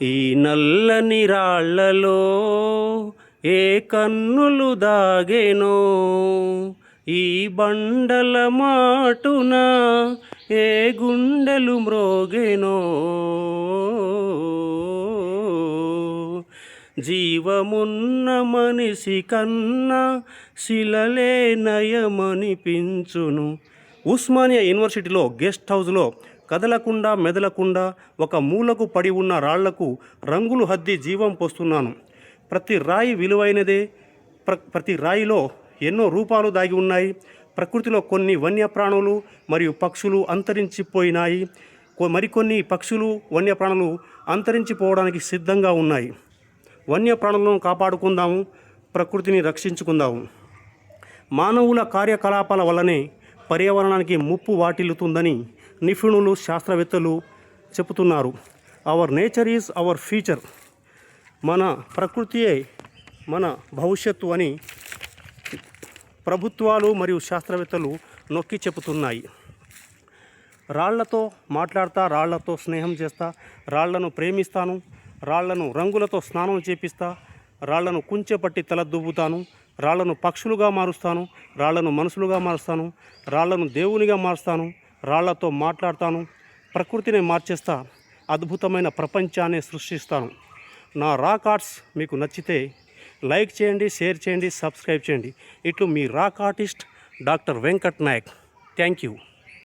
ఈ నల్లని రాళ్లలో ఏ కన్నులు దాగెనో, ఈ బండల మాటున ఏ గుండెలు మ్రోగెనో. జీవమున్న మనిషి కన్నా శిలలే నయమనిపించును. ఉస్మానియా యూనివర్సిటీలో గెస్ట్ హౌస్లో కదలకుండా మెదలకుండా ఒక మూలకు పడి ఉన్న రాళ్లకు రంగులు హద్ది జీవం పోస్తున్నాను. ప్రతి రాయి విలువైనదే. ప్రతి రాయిలో ఎన్నో రూపాలు దాగి ఉన్నాయి. ప్రకృతిలో కొన్ని వన్యప్రాణులు మరియు పక్షులు అంతరించిపోయినాయి. మరికొన్ని పక్షులు వన్యప్రాణులు అంతరించిపోవడానికి సిద్ధంగా ఉన్నాయి. వన్యప్రాణులను కాపాడుకుందాము, ప్రకృతిని రక్షించుకుందాము. మానవుల కార్యకలాపాల వల్లనే పర్యావరణానికి ముప్పు వాటిల్లుతుందని నిపుణులు, శాస్త్రవేత్తలు చెబుతున్నారు. Hour nature is our future. మన ప్రకృతియే మన భవిష్యత్తు అని ప్రభుత్వాలు మరియు శాస్త్రవేత్తలు నొక్కి చెబుతున్నాయి. రాళ్లతో మాట్లాడతా, రాళ్లతో స్నేహం చేస్తా, రాళ్లను ప్రేమిస్తాను, రాళ్లను రంగులతో స్నానం చేపిస్తా, రాళ్లను కుంచెపట్టి తల దువ్వుతాను, రాళ్లను పక్షులుగా మారుస్తాను, రాళ్లను మనుషులుగా మారుస్తాను, రాళ్లను దేవునిగా మారుస్తాను, రాళ్లతో మాట్లాడతాను, ప్రకృతిని మార్చేస్తా, అద్భుతమైన ప్రపంచాన్ని సృష్టిస్తాను. నా రాక్ ఆర్ట్స్ మీకు నచ్చితే లైక్ చేయండి, షేర్ చేయండి, సబ్స్క్రైబ్ చేయండి. ఇట్లు మీ rock artist doctor Venkat Nayak. Thank you.